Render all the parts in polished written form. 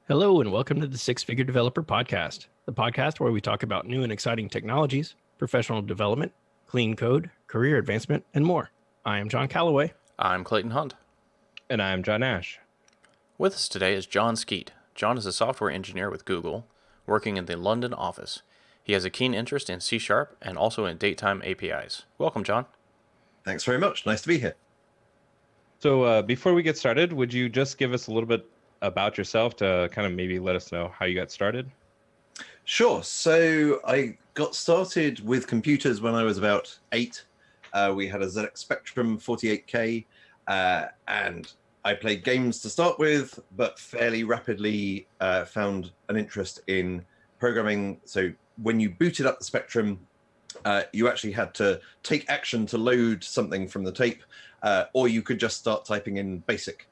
Hello, and welcome to the Six Figure Developer Podcast, the podcast where we talk about new and exciting technologies, professional development, clean code, career advancement, and more. I am John Calloway. I'm Clayton Hunt. And I'm John Ash. With us today is Jon Skeet. John is a software engineer with Google, working in the London office. He has a keen interest in C# and also in datetime APIs. Welcome, John. Thanks very much. Nice to be here. So before we get started, would you just give us a little bit about yourself to kind of maybe let us know how you got started? Sure. So I got started with computers when I was about 8. We had a ZX Spectrum 48K, and I played games to start with, but fairly rapidly found an interest in programming. So when you booted up the Spectrum, you actually had to take action to load something from the tape, or you could just start typing in BASIC.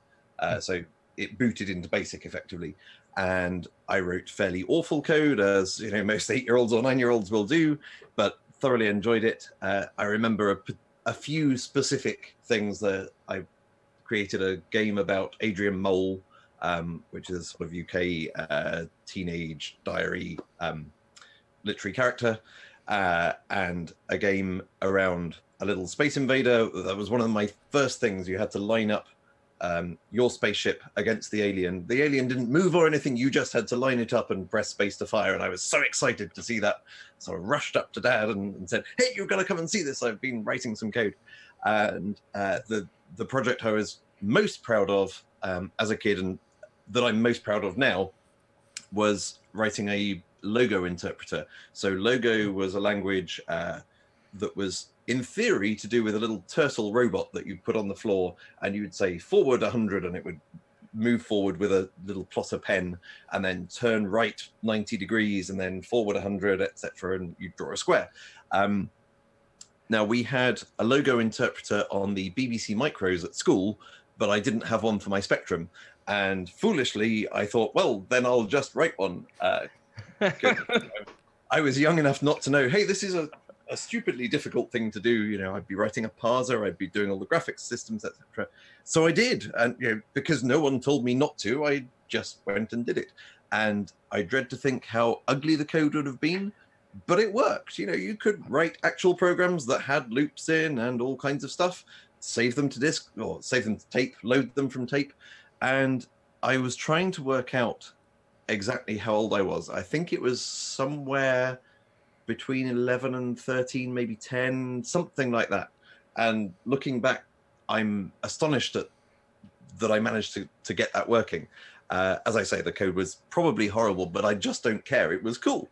So it booted into BASIC effectively. And I wrote fairly awful code, as you know, most 8-year-olds or 9-year-olds will do, but thoroughly enjoyed it. I remember a few specific things that I created a game about Adrian Mole, which is sort of UK teenage diary literary character, and a game around a little space invader. That was one of my first things. You had to line up your spaceship against the alien. The alien didn't move or anything. You just had to line it up and press space to fire. And I was so excited to see that. So I rushed up to Dad and said, "Hey, you've got to come and see this. I've been writing some code." And the project I was most proud of as a kid, and that I'm most proud of now, was writing a logo interpreter. So Logo was a language that was, in theory, to do with a little turtle robot that you put on the floor, and you would say forward 100 and it would move forward with a little plotter pen, and then turn right 90 degrees and then forward 100, etc., and you draw a square. Now, we had a logo interpreter on the BBC Micros at school, but I didn't have one for my Spectrum. And foolishly, I thought, well, then I'll just write one. I was young enough not to know, hey, this is a stupidly difficult thing to do. You know, I'd be writing a parser, I'd be doing all the graphics systems, etc. So I did, and you know, because no one told me not to, I just went and did it. And I dread to think how ugly the code would have been, but it worked. You know, you could write actual programs that had loops in and all kinds of stuff, save them to disk or save them to tape, load them from tape. And I was trying to work out exactly how old I was. I think it was somewhere between 11 and 13, maybe 10, something like that. And looking back, I'm astonished that I managed to get that working. As I say, the code was probably horrible, but I just don't care. It was cool.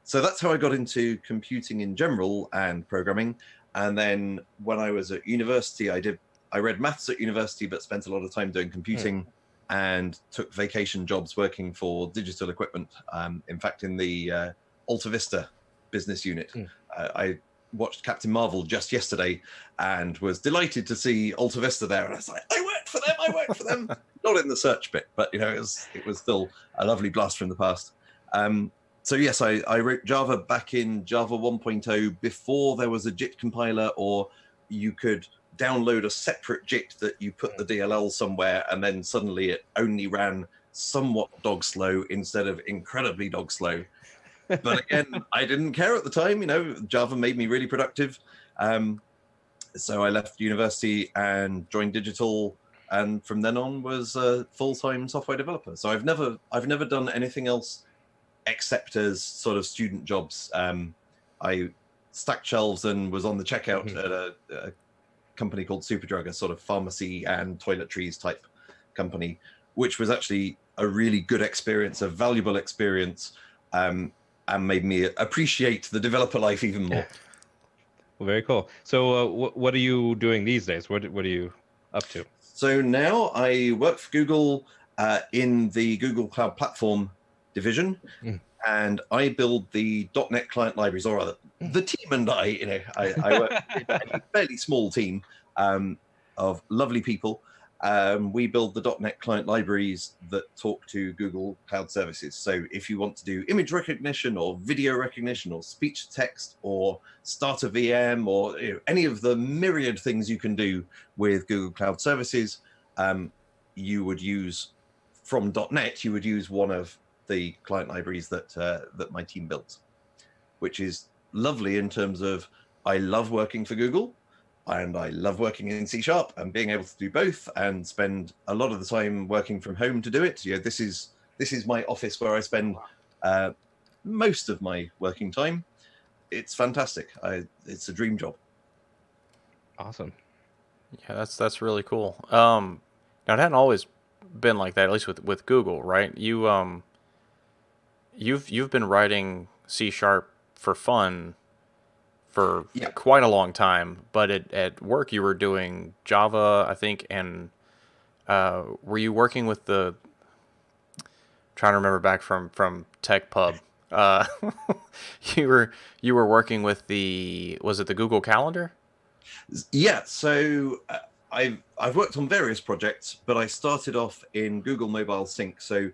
So that's how I got into computing in general and programming. And then when I was at university, I read maths at university, but spent a lot of time doing computing and took vacation jobs working for digital equipment. In fact, in the Alta Vista business unit. I watched Captain Marvel just yesterday and was delighted to see Alta Vista there. And I was like, I worked for them. Not in the search bit, but you know, it was still a lovely blast from the past. So yes, I wrote Java back in Java 1.0 before there was a JIT compiler, or you could download a separate JIT that you put the DLL somewhere, and then suddenly it only ran somewhat dog slow instead of incredibly dog slow. But again, I didn't care at the time. You know, Java made me really productive. So I left university and joined digital, and from then on was a full-time software developer. So I've never done anything else except as sort of student jobs. I stacked shelves and was on the checkout at a company called Superdrug, a sort of pharmacy and toiletries type company, which was actually a really good experience, a valuable experience, and made me appreciate the developer life even more. Well, very cool. So what are you doing these days? What are you up to? So now I work for Google in the Google Cloud Platform division, and I build the .NET client libraries, or rather, the team and I work in a fairly small team of lovely people. We build the .NET client libraries that talk to Google Cloud Services. So if you want to do image recognition or video recognition or speech to text or start a VM or any of the myriad things you can do with Google Cloud Services, you would use from .NET, you would use one of the client libraries that that my team built, which is lovely in terms of I love working for Google and I love working in C# and being able to do both and spend a lot of the time working from home to do it. This is my office where I spend most of my working time. It's fantastic. It's a dream job. Awesome. Yeah, that's really cool. Now it hadn't always been like that, at least with Google, right? You've been writing C# for fun for quite a long time, but at work you were doing Java, I think, and were you working with the, trying to remember back from Tech Pub, you were working with was it the Google Calendar? Yeah, so I've worked on various projects, but I started off in Google Mobile Sync. So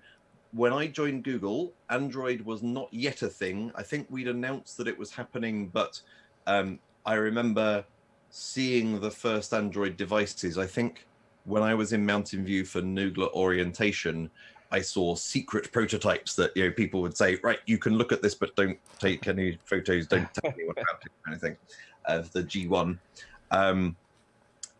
when I joined Google, Android was not yet a thing. I think we'd announced that it was happening, but I remember seeing the first Android devices. I think when I was in Mountain View for Noogla orientation, I saw secret prototypes that people would say, right, you can look at this, but don't take any photos, don't tell anyone about it, or anything, of the G1.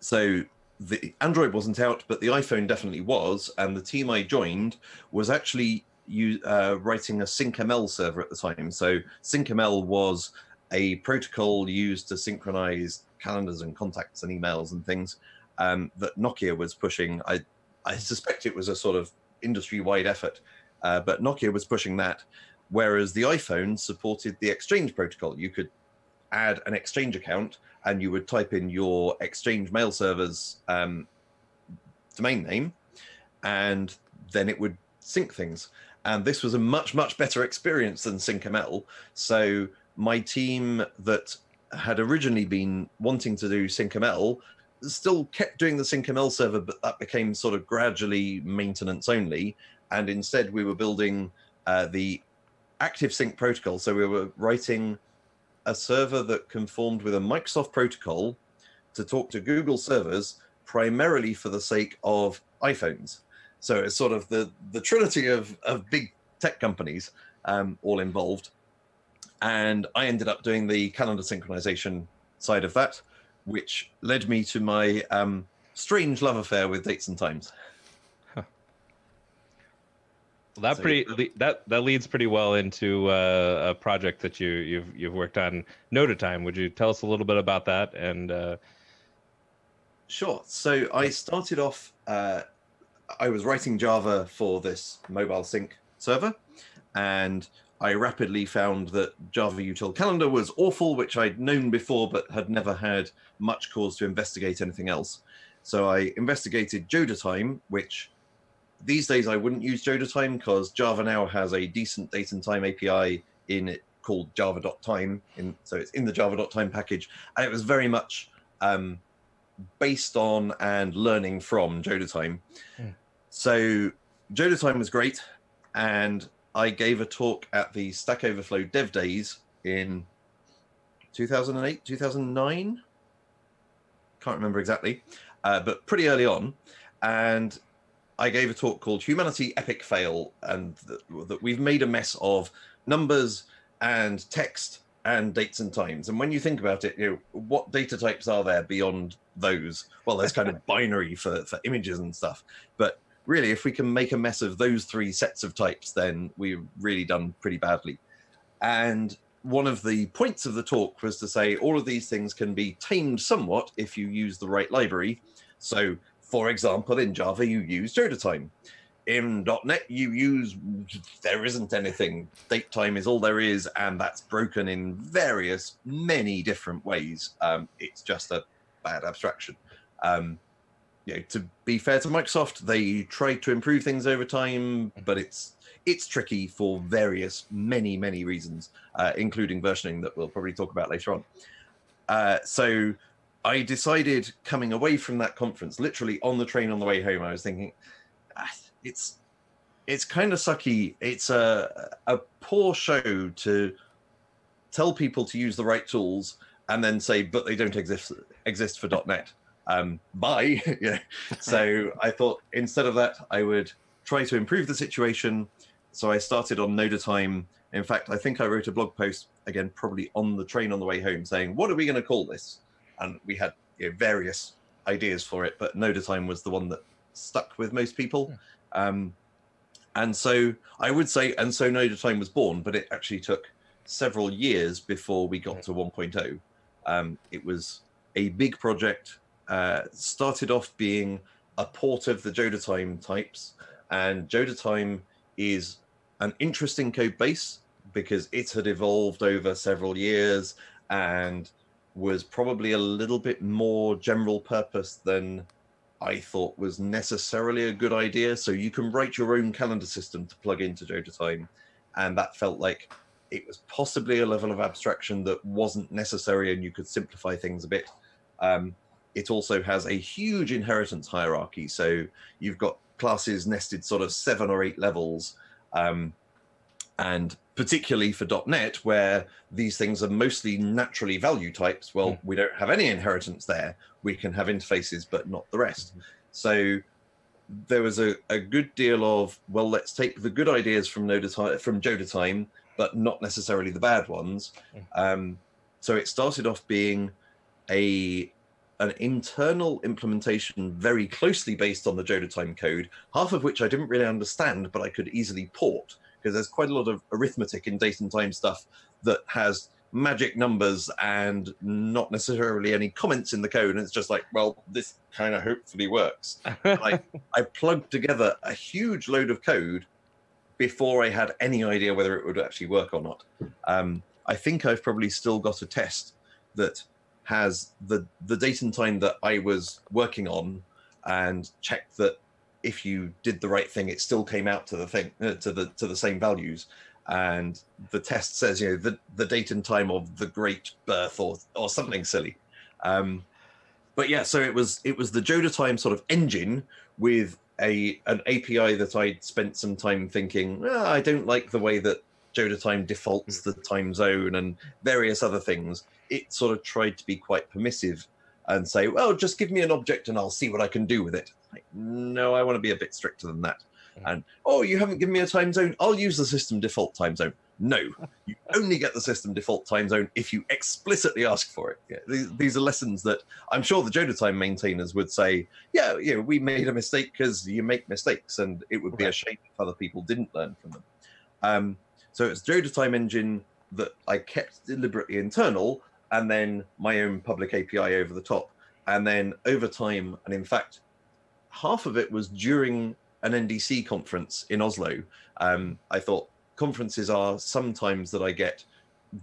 So the Android wasn't out, but the iPhone definitely was, and the team I joined was actually writing a SyncML server at the time. So SyncML was a protocol used to synchronize calendars and contacts and emails and things that Nokia was pushing. I suspect it was a sort of industry-wide effort, but Nokia was pushing that, whereas the iPhone supported the Exchange protocol. You could add an Exchange account and you would type in your Exchange mail server's domain name, and then it would sync things. And this was a much, much better experience than SyncML. So my team that had originally been wanting to do SyncML still kept doing the SyncML server, but that became sort of gradually maintenance only. And instead we were building the active sync protocol. So we were writing a server that conformed with a Microsoft protocol to talk to Google servers primarily for the sake of iPhones. So it's sort of the trinity of big tech companies all involved. And I ended up doing the calendar synchronization side of that, which led me to my strange love affair with dates and times. Well, that leads pretty well into a project that you've worked on, Noda Time. Would you tell us a little bit about that? And Sure. So I started off. I was writing Java for this mobile sync server, and I rapidly found that Java Util Calendar was awful, which I'd known before but had never had much cause to investigate anything else. So I investigated Joda Time, which these days I wouldn't use Joda Time because Java now has a decent date and time API in it called java.time. So it's in the java.time package. And it was very much based on and learning from Joda Time. So Joda Time was great. And I gave a talk at the Stack Overflow Dev Days in 2008, 2009. Can't remember exactly, but pretty early on. And I gave a talk called Humanity Epic Fail, and that we've made a mess of numbers and text and dates and times. And when you think about it, what data types are there beyond those? Well, there's kind of binary for images and stuff. But really, if we can make a mess of those three sets of types, then we've really done pretty badly. And one of the points of the talk was to say all of these things can be tamed somewhat if you use the right library. So, for example, in Java, you use Joda Time. In .NET, there isn't anything. Date time is all there is, and that's broken in many different ways. It's just a bad abstraction. To be fair to Microsoft, they tried to improve things over time, but it's tricky for many reasons, including versioning that we'll probably talk about later on. So I decided, coming away from that conference, literally on the train on the way home, I was thinking, it's kind of sucky. It's a poor show to tell people to use the right tools and then say, but they don't exist for .NET. Bye. Yeah. So I thought instead of that, I would try to improve the situation. So I started on Noda Time. In fact, I think I wrote a blog post, again, probably on the train on the way home, saying, what are we going to call this? And we had various ideas for it, but Noda Time was the one that stuck with most people. And so I would say, and so Noda Time was born, but it actually took several years before we got to 1.0. It was a big project, started off being a port of the Joda Time types, and Joda Time is an interesting code base because it had evolved over several years and was probably a little bit more general purpose than I thought was necessarily a good idea. So you can write your own calendar system to plug into Joda Time, and that felt like it was possibly a level of abstraction that wasn't necessary, and you could simplify things a bit. It also has a huge inheritance hierarchy, so you've got classes nested sort of 7 or 8 levels, and particularly for .NET, where these things are mostly naturally value types, well, we don't have any inheritance there. We can have interfaces, but not the rest. So there was a good deal of, well, let's take the good ideas from Joda Time, but not necessarily the bad ones. So it started off being an internal implementation very closely based on the Joda Time code, half of which I didn't really understand, but I could easily port, because there's quite a lot of arithmetic in date and time stuff that has magic numbers and not necessarily any comments in the code. And it's just like, well, this kind of hopefully works. I plugged together a huge load of code before I had any idea whether it would actually work or not. I think I've probably still got a test that has the date and time that I was working on, and checked that if you did the right thing, it still came out to the thing to the same values. And the test says, the date and time of the great birth or something silly. But yeah, so it was the Joda Time sort of engine with an API that I'd spent some time thinking, I don't like the way that Joda Time defaults the time zone and various other things. It sort of tried to be quite permissive and say, well, just give me an object and I'll see what I can do with it. Like, no, I want to be a bit stricter than that. And, oh, you haven't given me a time zone? I'll use the system default time zone. No, you only get the system default time zone if you explicitly ask for it. Yeah, these are lessons that I'm sure the Joda Time maintainers would say, yeah, we made a mistake because you make mistakes, and it would be a shame if other people didn't learn from them. So it's Joda Time engine that I kept deliberately internal, and then my own public API over the top. And then over time, and in fact, half of it was during an NDC conference in Oslo. I thought conferences are sometimes that I get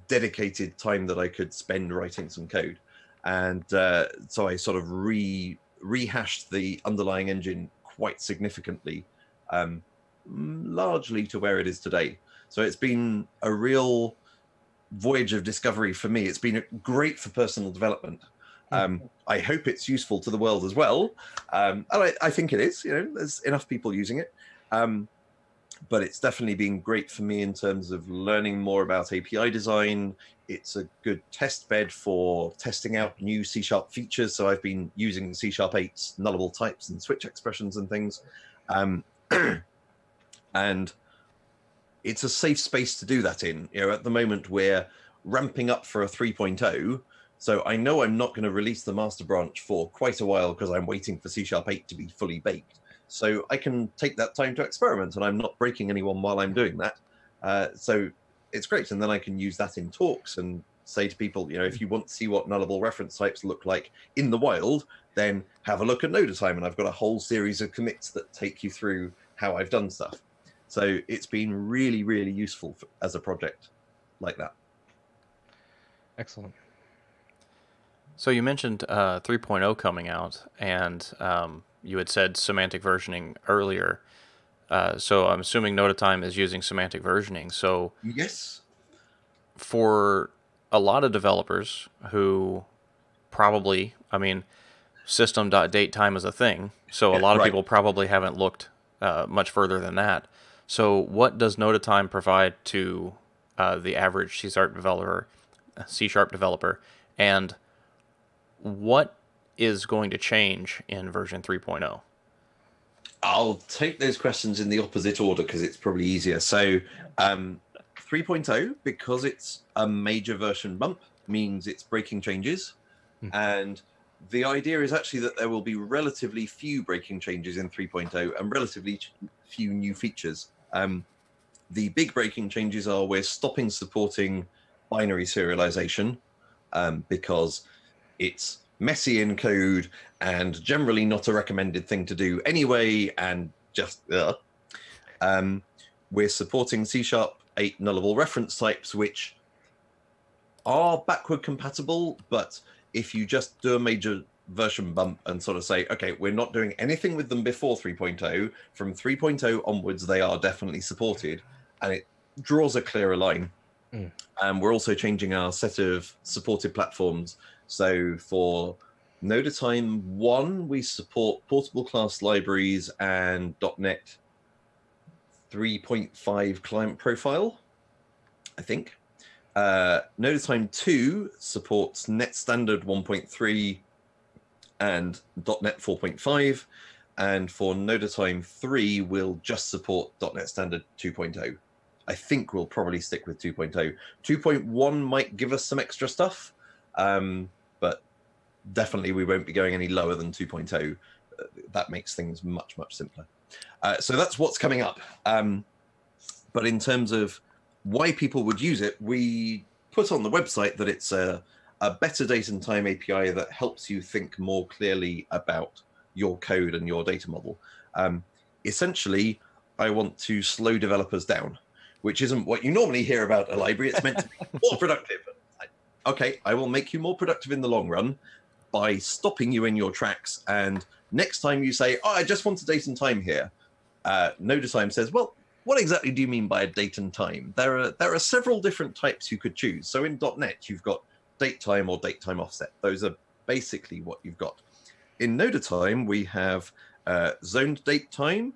dedicated time that I could spend writing some code. And so I sort of rehashed the underlying engine quite significantly, largely to where it is today. So it's been a real voyage of discovery for me. It's been great for personal development. I hope it's useful to the world as well. And I think it is, there's enough people using it. But it's definitely been great for me in terms of learning more about API design. It's a good test bed for testing out new C# features. So I've been using C# 8's nullable types and switch expressions and things. And it's a safe space to do that in. At the moment we're ramping up for a 3.0. So I know I'm not going to release the master branch for quite a while because I'm waiting for C# 8 to be fully baked. So I can take that time to experiment, and I'm not breaking anyone while I'm doing that. So it's great. And then I can use that in talks and say to people, if you want to see what nullable reference types look like in the wild, then have a look at Noda Time. And I've got a whole series of commits that take you through how I've done stuff. So it's been really, really useful as a project like that. Excellent. So you mentioned 3.0 coming out, and you had said semantic versioning earlier. So I'm assuming Noda Time is using semantic versioning. So yes, for a lot of developers who probably, system.datetime is a thing. So a lot of people probably haven't looked much further than that. So what does Noda Time provide to the average C# developer, and what is going to change in version 3.0? I'll take those questions in the opposite order because it's probably easier. So 3.0, because it's a major version bump, means it's breaking changes. And the idea is actually that there will be relatively few breaking changes in 3.0 and relatively few new features. The big breaking changes are we're stopping supporting binary serialization because it's messy in code and generally not a recommended thing to do anyway, and just we're supporting C# 8 nullable reference types, which are backward compatible, but if you just do a major version bump and sort of say, okay, we're not doing anything with them before 3.0, from 3.0 onwards they are definitely supported, and it draws a clearer line. And we're also changing our set of supported platforms. So for Noda Time 1, we support portable class libraries and .NET 3.5 client profile, I think. Noda Time 2 supports Net Standard 1.3 and .NET 4.5. And for Noda Time 3, we'll just support .NET Standard 2.0. I think we'll probably stick with 2.0. 2.1 might give us some extra stuff, but definitely we won't be going any lower than 2.0. That makes things much, much simpler. So that's what's coming up. But in terms of why people would use it, we put on the website that it's a better date and time API that helps you think more clearly about your code and your data model. Essentially, I want to slow developers down, which isn't what you normally hear about a library. It's meant to be more productive. Okay, I will make you more productive in the long run by stopping you in your tracks. And next time you say, oh, I just want a date and time here, Noda Time says, well, what exactly do you mean by a date and time? There are several different types you could choose. So in .NET, you've got date time or date time offset. Those are basically what you've got. In Noda Time, we have zoned date time,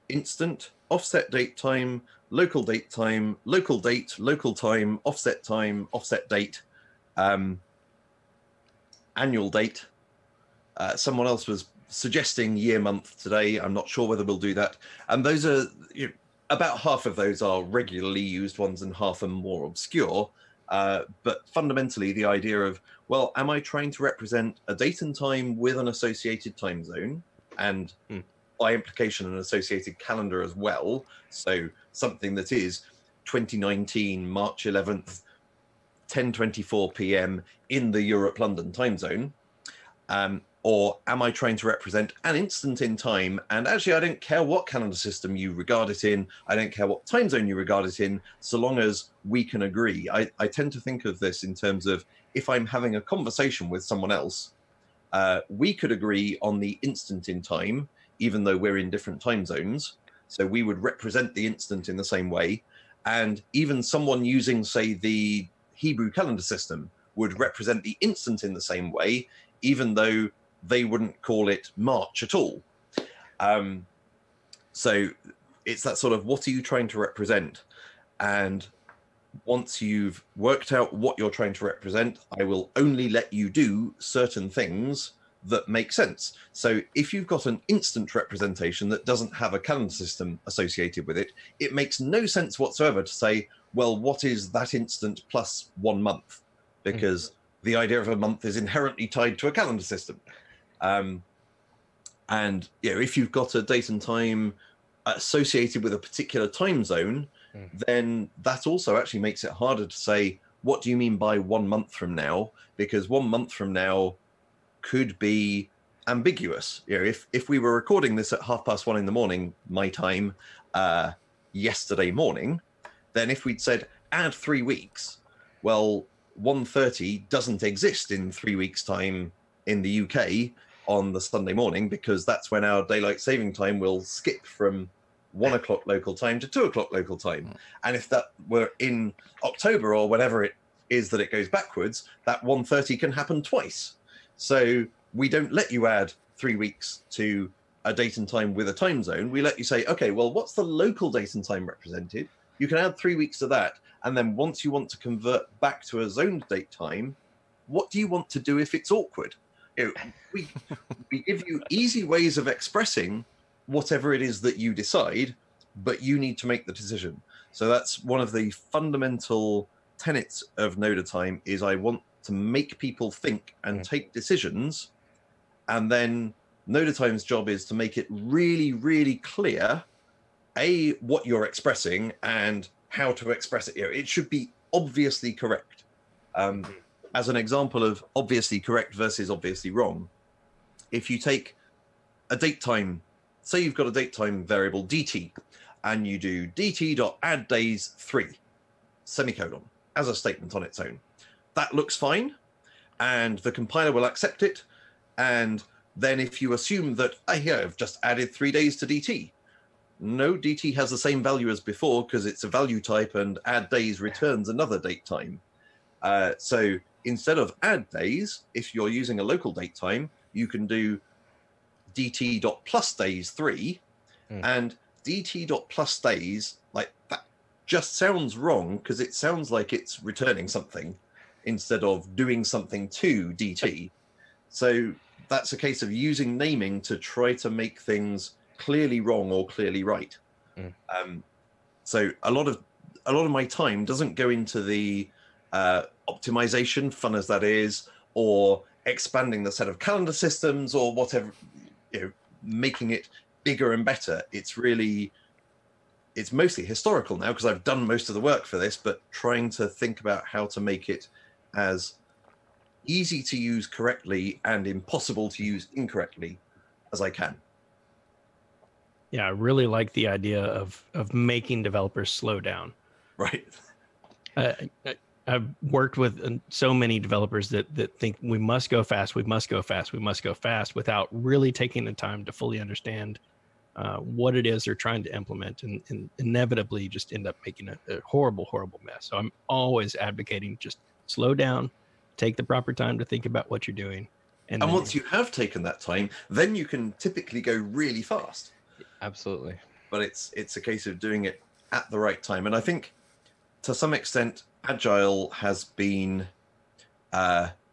instant, offset date time, local date time, local date, local time, offset date, annual date. Someone else was suggesting year month today. I'm not sure whether we'll do that. And those are, about half of those are regularly used ones and half are more obscure. But fundamentally, the idea of, well, am I trying to represent a date and time with an associated time zone and by implication an associated calendar as well? So something that is 2019, March 11th, 10:24 p.m. in the Europe-London time zone. Or am I trying to represent an instant in time? And actually, I don't care what calendar system you regard it in. I don't care what time zone you regard it in, so long as we can agree. I tend to think of this in terms of if I'm having a conversation with someone else, we could agree on the instant in time, even though we're in different time zones. So we would represent the instant in the same way. And even someone using, say, the Hebrew calendar system would represent the instant in the same way, even though they wouldn't call it March at all. So it's that sort of, what are you trying to represent? And once you've worked out what you're trying to represent, I will only let you do certain things that make sense. So if you've got an instant representation that doesn't have a calendar system associated with it, it makes no sense whatsoever to say, well, what is that instant plus 1 month? Because the idea of a month is inherently tied to a calendar system. And if you've got a date and time associated with a particular time zone, then that also actually makes it harder to say, what do you mean by 1 month from now? Because 1 month from now could be ambiguous. If we were recording this at 1:30 in the morning, my time, yesterday morning, then if we'd said add 3 weeks, well, 1:30 doesn't exist in 3 weeks' time in the UK on the Sunday morning, because that's when our daylight saving time will skip from 1 o'clock local time to 2 o'clock local time. And if that were in October or whenever it is that it goes backwards, that 1:30 can happen twice. So we don't let you add 3 weeks to a date and time with a time zone. We let you say, okay, well, what's the local date and time represented? You can add 3 weeks to that. And then once you want to convert back to a zoned date time, what do you want to do if it's awkward? We give you easy ways of expressing whatever it is that you decide, but you need to make the decision. So that's one of the fundamental tenets of Noda Time, is I want to make people think and take decisions. And then Noda Time's job is to make it really, really clear, what you're expressing and how to express it. It should be obviously correct. As an example of obviously correct versus obviously wrong, if you take a date time, say you've got a date time variable dt, and you do dt.addDays3, semicolon, as a statement on its own. That looks fine, and the compiler will accept it. And then if you assume that, I've just added 3 days to dt. No, dt has the same value as before because it's a value type, and addDays returns another date time. So instead of addDays, if you're using a local date time, you can do dt.plusDays3, and dt.plusDays, like, that just sounds wrong because it sounds like it's returning something instead of doing something to dt. So that's a case of using naming to try to make things clearly wrong or clearly right. So a lot of my time doesn't go into the optimization, fun as that is, or expanding the set of calendar systems or whatever, making it bigger and better. It's mostly historical now because I've done most of the work for this, but trying to think about how to make it as easy to use correctly and impossible to use incorrectly as I can. Yeah, I really like the idea of making developers slow down. Right. I've worked with so many developers that think we must go fast, we must go fast, we must go fast, without really taking the time to fully understand what it is they're trying to implement, and inevitably just end up making a horrible, horrible mess. So I'm always advocating just slow down, take the proper time to think about what you're doing. And once you have taken that time, then you can typically go really fast. Absolutely. But it's a case of doing it at the right time. And I think to some extent, Agile has been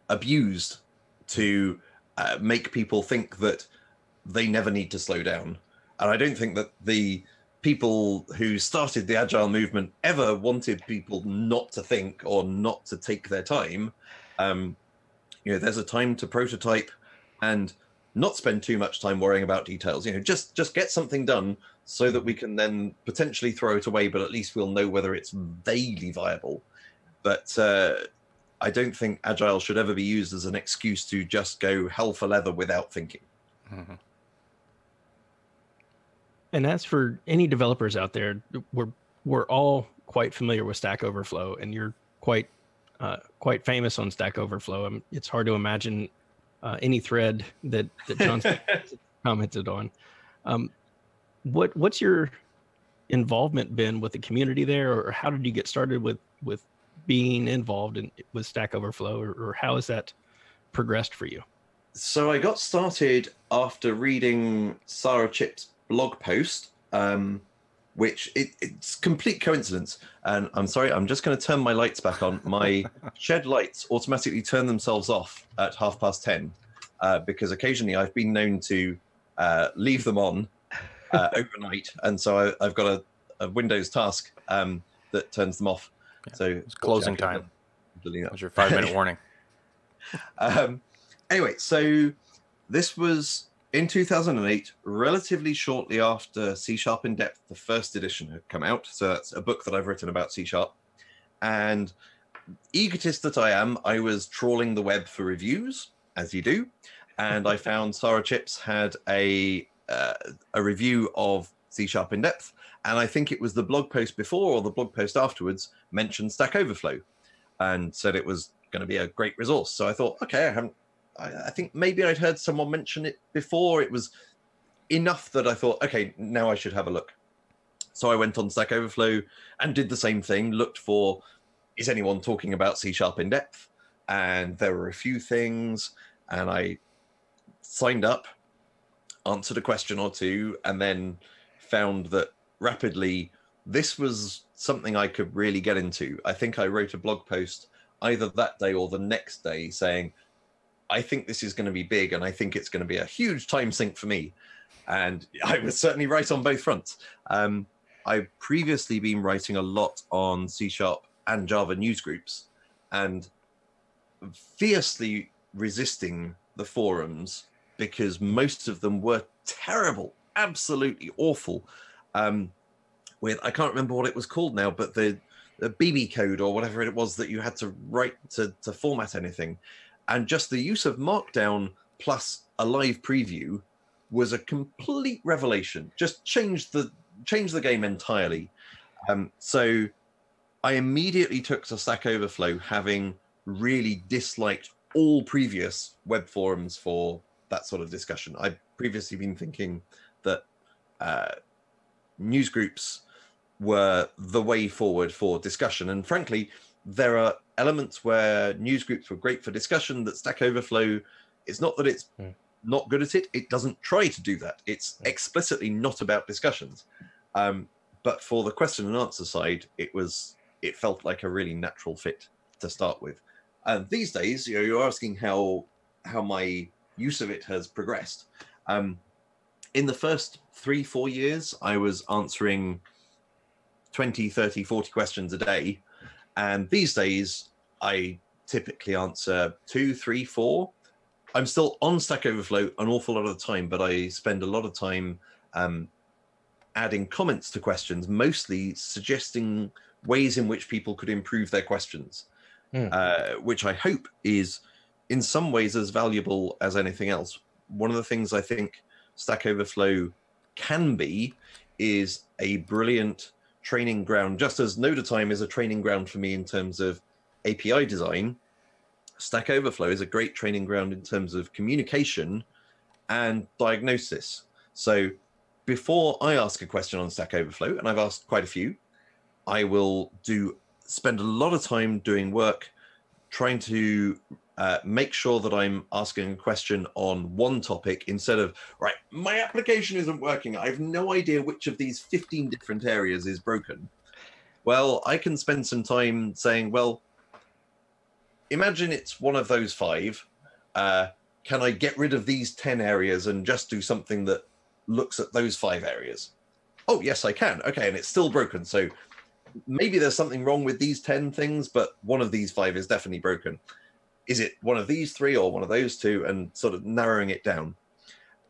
abused to make people think that they never need to slow down. And I don't think that the people who started the Agile movement ever wanted people not to think or not to take their time. There's a time to prototype and not spend too much time worrying about details. Just get something done so that we can then potentially throw it away, but at least we'll know whether it's vaguely viable. But I don't think Agile should ever be used as an excuse to just go hell for leather without thinking. Mm-hmm. And as for any developers out there, we're all quite familiar with Stack Overflow, and you're quite famous on Stack Overflow. It's hard to imagine any thread that Jon commented on. What's your involvement been with the community there, or how did you get started with being involved with Stack Overflow, or how has that progressed for you? So I got started after reading Sarah Chip's blog post, which it's complete coincidence. And I'm sorry, I'm just going to turn my lights back on. My shed lights automatically turn themselves off at 10:30 because occasionally I've been known to leave them on overnight. And so I've got a Windows task that turns them off. Yeah. So it's closing time. That's your 5-minute warning. Anyway, so this was in 2008, relatively shortly after C# in Depth, the first edition, had come out. So that's a book that I've written about C#. And egotist that I am, I was trawling the web for reviews, as you do. And I found Sarah Chips had a review of C# in Depth. And I think it was the blog post before or the blog post afterwards mentioned Stack Overflow and said it was going to be a great resource. So I thought, okay, I think maybe I'd heard someone mention it before. It was enough that I thought, okay, now I should have a look. So I went on Stack Overflow and did the same thing, looked for, is anyone talking about C# in Depth? And there were a few things, and I signed up, answered a question or two, and then found that rapidly this was something I could really get into. I think I wrote a blog post either that day or the next day saying, I think this is going to be big, and I think it's going to be a huge time sink for me. And I was certainly right on both fronts. I've previously been writing a lot on C# and Java newsgroups, and fiercely resisting the forums because most of them were terrible, absolutely awful. With, I can't remember what it was called now, but the BB code or whatever it was that you had to write to format anything, and just the use of Markdown plus a live preview was a complete revelation. Just changed the game entirely. So I immediately took to Stack Overflow, having really disliked all previous web forums for that sort of discussion. I've previously been thinking that newsgroups were the way forward for discussion. And frankly, there are elements where newsgroups were great for discussion that Stack Overflow, it's not that it's not good at it, it doesn't try to do that. It's explicitly not about discussions. But for the question and answer side, it felt like a really natural fit to start with. And these days, you're asking how my use of it has progressed. In the first 3-4 years, I was answering 20, 30, 40 questions a day. And these days, I typically answer 2, 3, 4. I'm still on Stack Overflow an awful lot of the time, but I spend a lot of time adding comments to questions, mostly suggesting ways in which people could improve their questions, which I hope is in some ways as valuable as anything else. One of the things I think Stack Overflow can be is a brilliant training ground, just as Noda Time is a training ground for me in terms of API design. Stack Overflow is a great training ground in terms of communication and diagnosis. So before I ask a question on Stack Overflow, and I've asked quite a few, I will spend a lot of time doing work trying to make sure that I'm asking a question on one topic instead of, right, my application isn't working. I have no idea which of these 15 different areas is broken. Well, I can spend some time saying, well, imagine it's one of those 5. Can I get rid of these 10 areas and just do something that looks at those 5 areas? Oh, yes, I can. Okay, and it's still broken. So maybe there's something wrong with these 10 things, but one of these 5 is definitely broken. Is it one of these 3 or one of those 2? And sort of narrowing it down.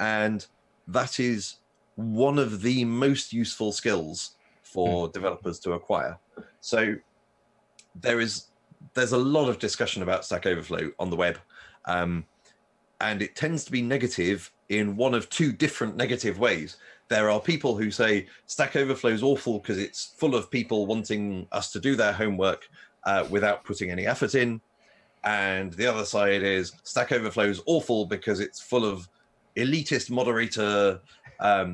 And that is one of the most useful skills for developers to acquire. So there's a lot of discussion about Stack Overflow on the web. And it tends to be negative in one of 2 different negative ways. There are people who say Stack Overflow is awful because it's full of people wanting us to do their homework without putting any effort in. And the other side is Stack Overflow is awful because it's full of elitist moderator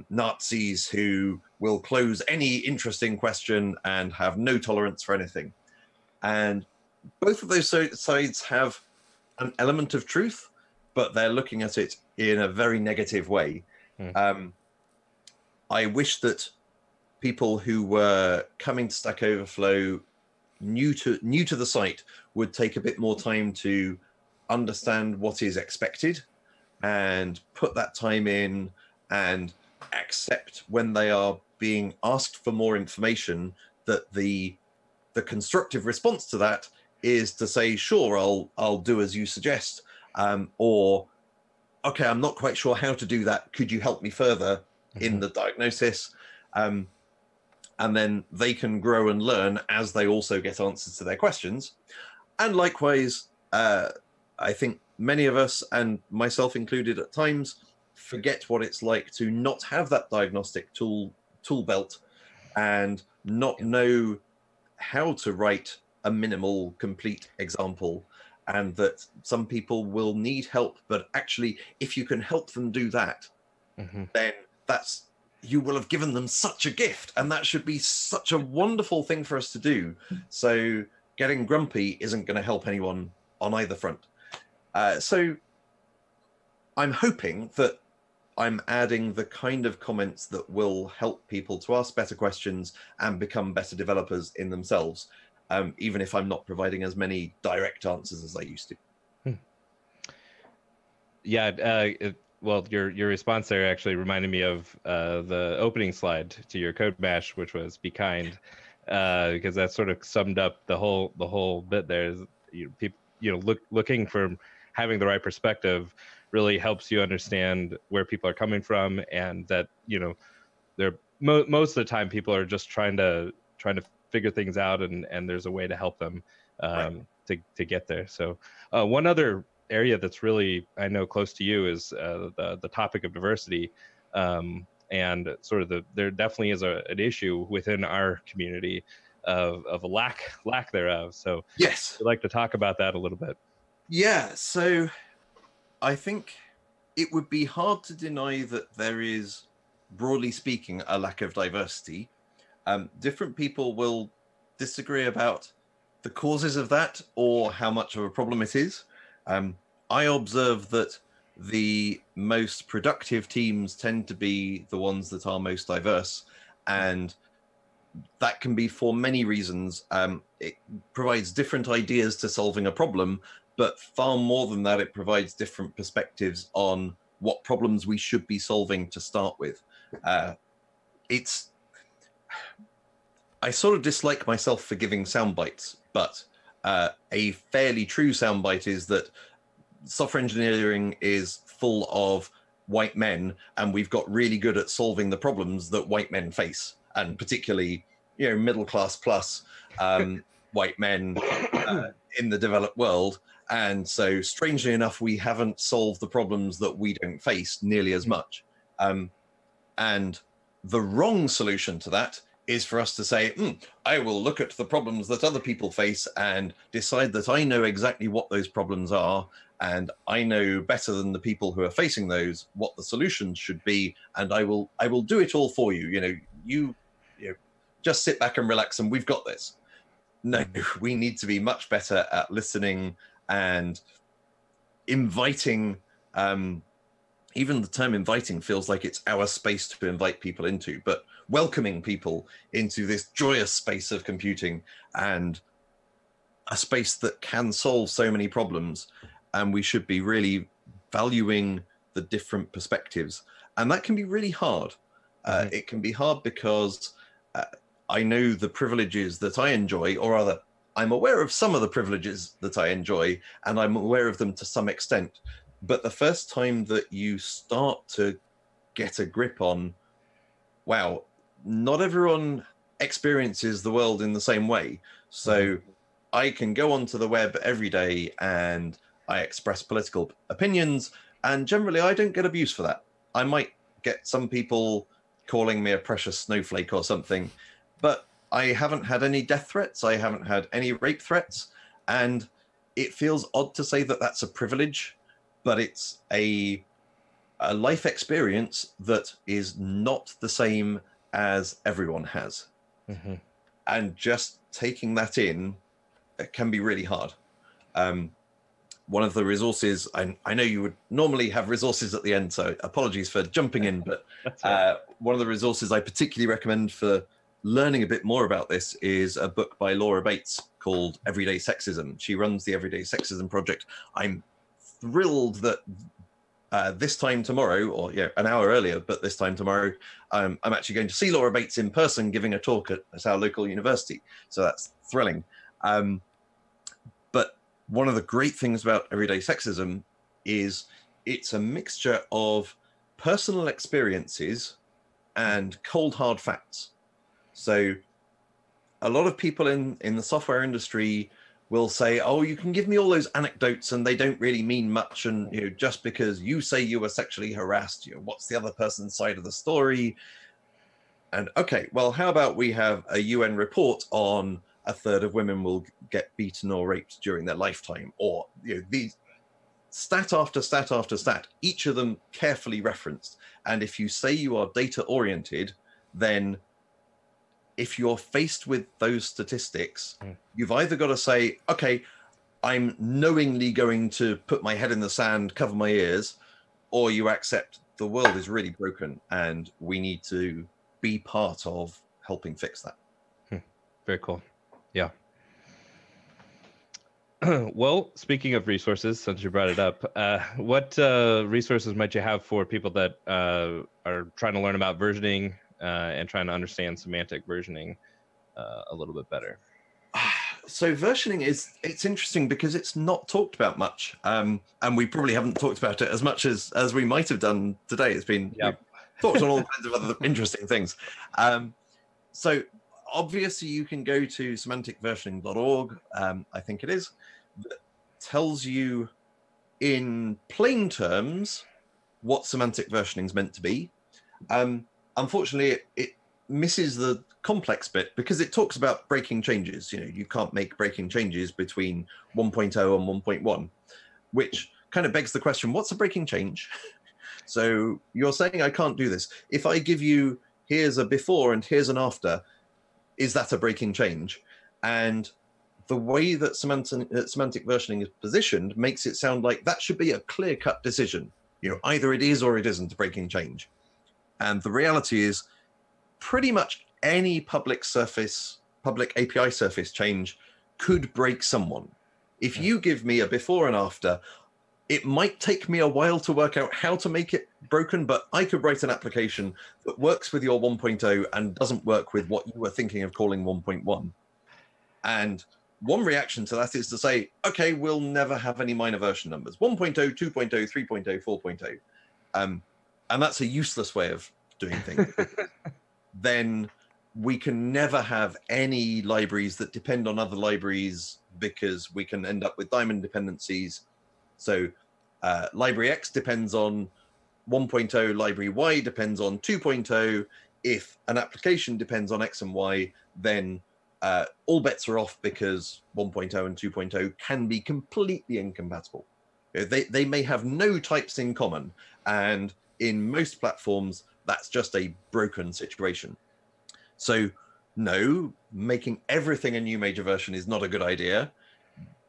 Nazis who will close any interesting question and have no tolerance for anything. And both of those sides have an element of truth, but they're looking at it in a very negative way. I wish that people who were coming to Stack Overflow new to the site would take a bit more time to understand what is expected and put that time in and accept when they are being asked for more information that the constructive response to that is to say, sure, I'll do as you suggest, or okay, I'm not quite sure how to do that. Could you help me further in the diagnosis? And then they can grow and learn as they also get answers to their questions. And likewise, I think many of us, and myself included at times, forget what it's like to not have that diagnostic tool belt and not know how to write a minimal complete example, and that some people will need help. But actually, if you can help them do that, then you will have given them such a gift, and that should be such a wonderful thing for us to do. So getting grumpy isn't going to help anyone on either front. So I'm hoping that I'm adding the kind of comments that will help people to ask better questions and become better developers in themselves, even if I'm not providing as many direct answers as I used to. Yeah, well, your response there actually reminded me of the opening slide to your code mash, which was "Be kind," because that sort of summed up the whole bit. There is people, looking for having the right perspective really helps you understand where people are coming from, and that they're most of the time people are just trying to figure things out, and there's a way to help them to get there. So one other area that's really, I know, close to you is the topic of diversity, and sort of there definitely is an issue within our community of a lack thereof. So yes, I'd like to talk about that a little bit. Yeah, so I think it would be hard to deny that there is, broadly speaking, a lack of diversity. Different people will disagree about the causes of that or how much of a problem it is. I observe that the most productive teams tend to be the ones that are most diverse, and that can be for many reasons. It provides different ideas to solving a problem, but far more than that, it provides different perspectives on what problems we should be solving to start with. I sort of dislike myself for giving sound bites, but a fairly true soundbite is that software engineering is full of white men, and we've got really good at solving the problems that white men face, and particularly, middle class plus white men in the developed world. And so, strangely enough, we haven't solved the problems that we don't face nearly as much. And the wrong solution to that is for us to say, I will look at the problems that other people face and decide that I know exactly what those problems are, and I know better than the people who are facing those what the solutions should be, and I will do it all for you. You just sit back and relax, and we've got this. No, we need to be much better at listening and inviting. Even the term inviting feels like it's our space to invite people into, but welcoming people into this joyous space of computing and a space that can solve so many problems. And we should be really valuing the different perspectives. And that can be really hard. It can be hard because I know the privileges that I enjoy, or rather, I'm aware of some of the privileges that I enjoy, and I'm aware of them to some extent. But the first time that you start to get a grip on, wow, not everyone experiences the world in the same way. So I can go onto the web every day and I express political opinions, and generally I don't get abuse for that. I might get some people calling me a precious snowflake or something, but I haven't had any death threats. I haven't had any rape threats. And it feels odd to say that that's a privilege, but it's a life experience that is not the same as everyone has. And just taking that in can be really hard. One of the resources, I know you would normally have resources at the end, so apologies for jumping in, but one of the resources I particularly recommend for learning a bit more about this is a book by Laura Bates called Everyday Sexism. She runs the Everyday Sexism Project. I'm thrilled that this time tomorrow, or an hour earlier, but this time tomorrow, I'm actually going to see Laura Bates in person giving a talk at our local university. So that's thrilling. But one of the great things about Everyday Sexism is it's a mixture of personal experiences and cold, hard facts. So a lot of people in the software industry will say, oh, you can give me all those anecdotes and they don't really mean much. And just because you say you were sexually harassed, what's the other person's side of the story? And okay, well, how about we have a UN report on a third of women will get beaten or raped during their lifetime, or these stat after stat after stat, each of them carefully referenced. And if you say you are data oriented, then if you're faced with those statistics, you've either got to say, okay, I'm knowingly going to put my head in the sand, cover my ears, or you accept the world is really broken and we need to be part of helping fix that. Very cool. Yeah. Well, speaking of resources, since you brought it up, what resources might you have for people that are trying to learn about versioning and trying to understand semantic versioning a little bit better? So versioning it's interesting because it's not talked about much, and we probably haven't talked about it as much as we might have done today. It's been we've talked on all kinds of other interesting things. So obviously you can go to semanticversioning.org, I think it is, that tells you in plain terms what semantic versioning is meant to be. Unfortunately, it misses the complex bit because it talks about breaking changes. You know, you can't make breaking changes between 1.0 and 1.1, which kind of begs the question, what's a breaking change? So you're saying I can't do this. If I give you, here's a before and here's an after, is that a breaking change? And the way that semantic versioning is positioned makes it sound like that should be a clear-cut decision. You know, either it is or it isn't a breaking change. And the reality is pretty much any public API surface change could break someone. If you give me a before and after, it might take me a while to work out how to make it broken, but I could write an application that works with your 1.0 and doesn't work with what you were thinking of calling 1.1. And one reaction to that is to say, okay, we'll never have any minor version numbers. 1.0, 2.0, 3.0, 4.0. And that's a useless way of doing things. Then we can never have any libraries that depend on other libraries because we can end up with diamond dependencies. So library X depends on 1.0, library Y depends on 2.0. If an application depends on X and Y, then all bets are off because 1.0 and 2.0 can be completely incompatible. They may have no types in common, and in most platforms, that's just a broken situation. So no, making everything a new major version is not a good idea,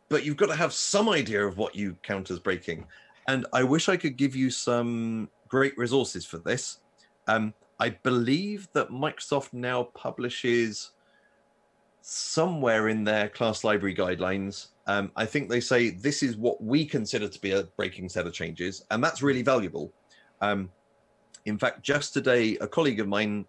but you've got to have some idea of what you count as breaking. And I wish I could give you some great resources for this. I believe that Microsoft now publishes somewhere in their class library guidelines. I think they say this is what we consider to be a breaking set of changes, and that's really valuable. In fact, just today, a colleague of mine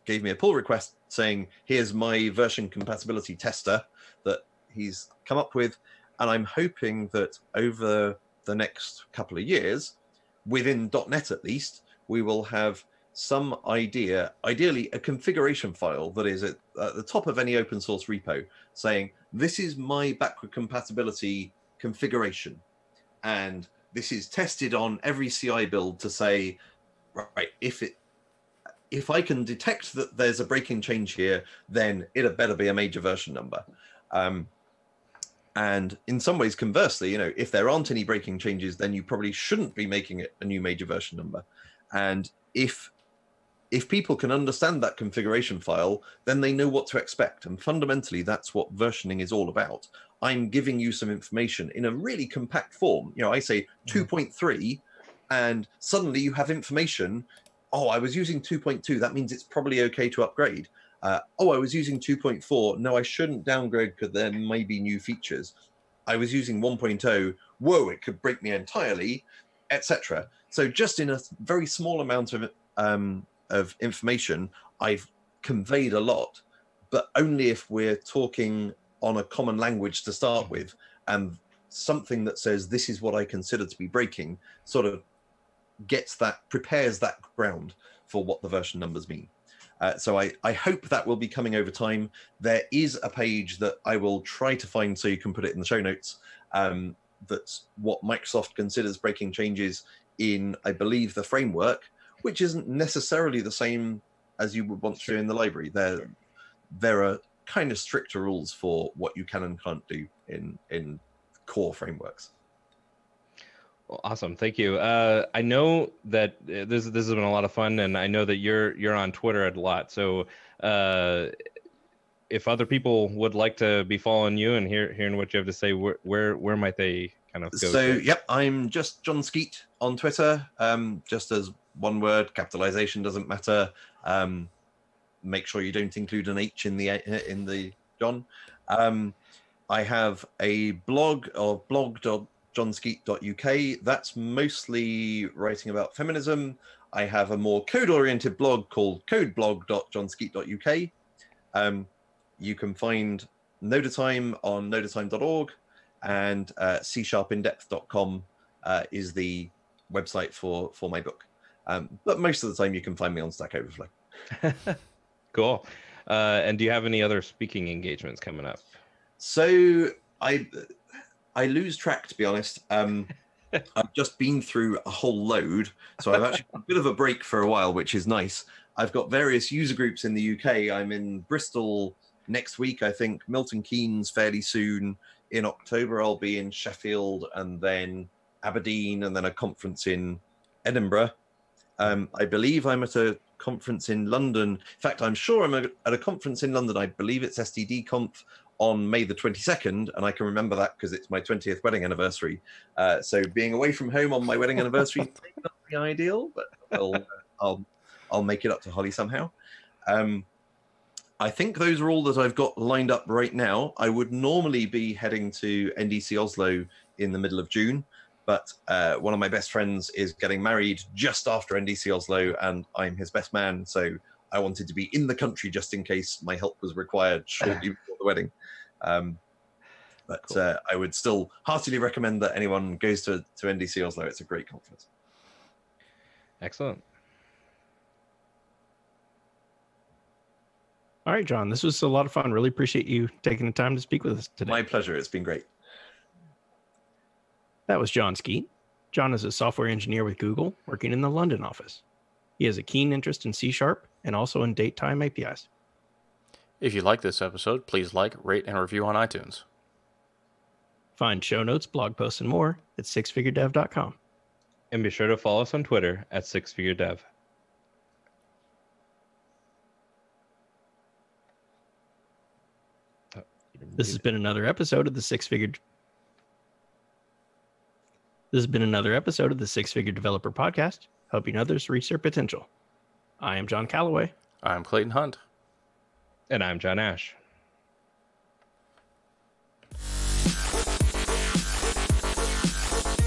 gave me a pull request saying, here's my version compatibility tester that he's come up with. And I'm hoping that over the next couple of years, within .NET at least, we will have some idea, ideally a configuration file that is at the top of any open source repo saying, this is my backward compatibility configuration. And this is tested on every CI build to say, right, if I can detect that there's a breaking change here, then it better be a major version number. And in some ways, conversely, you know, if there aren't any breaking changes, then you probably shouldn't be making it a new major version number. And if people can understand that configuration file, then they know what to expect. And fundamentally, that's what versioning is all about. I'm giving you some information in a really compact form. You know, I say 2.3, and suddenly you have information. Oh, I was using 2.2. That means it's probably okay to upgrade. Oh, I was using 2.4. No, I shouldn't downgrade because there may be new features. I was using 1.0. Whoa, it could break me entirely, etc. So just in a very small amount of information, I've conveyed a lot, but only if we're talking on a common language to start with, and something that says this is what I consider to be breaking sort of prepares that ground for what the version numbers mean. So I hope that will be coming over time. There is a page that I will try to find so you can put it in the show notes. That's what Microsoft considers breaking changes in, I believe, the framework, which isn't necessarily the same as you would want to do in the library. There are kind of stricter rules for what you can and can't do in core frameworks. Well, awesome, thank you. I know that this has been a lot of fun, and I know that you're on Twitter a lot. So if other people would like to be following you and hearing what you have to say, where might they kind of go? So yep, I'm just Jon Skeet on Twitter. Just as one word, capitalization doesn't matter. Make sure you don't include an H in the John. I have a blog of blog.jonskeet.uk. That's mostly writing about feminism. I have a more code-oriented blog called codeblog.jonskeet.uk. You can find Noda Time on nodatime.org, and csharpindepth.com is the website for my book. But most of the time you can find me on Stack Overflow. Cool. And do you have any other speaking engagements coming up? So I lose track, to be honest. I've just been through a whole load, so I've actually got a bit of a break for a while, which is nice. I've got various user groups in the UK. I'm in Bristol next week, I think. Milton Keynes fairly soon. In October, I'll be in Sheffield, and then Aberdeen, and then a conference in Edinburgh. I believe I'm at a conference in London. In fact, I'm sure I'm at a conference in London. I believe it's STD Conf on May the 22nd, and I can remember that because it's my 20th wedding anniversary. So being away from home on my wedding anniversary may not be ideal, but I'll make it up to Holly somehow. I think those are all that I've got lined up right now. I would normally be heading to NDC Oslo in the middle of June, but one of my best friends is getting married just after NDC Oslo, and I'm his best man, so I wanted to be in the country just in case my help was required shortly before the wedding. But cool. I would still heartily recommend that anyone goes to NDC Oslo. It's a great conference. Excellent. All right, John, this was a lot of fun. Really appreciate you taking the time to speak with us today. My pleasure. It's been great. That was Jon Skeet. John is a software engineer with Google working in the London office. He has a keen interest in C# and also in date time APIs. If you like this episode, please like, rate, and review on iTunes. Find show notes, blog posts, and more at sixfiguredev.com. And be sure to follow us on Twitter at sixfiguredev. This has been another episode of the Six Figure Developer Podcast, helping others reach their potential. I am John Calloway. I'm Clayton Hunt. And I'm John Ash.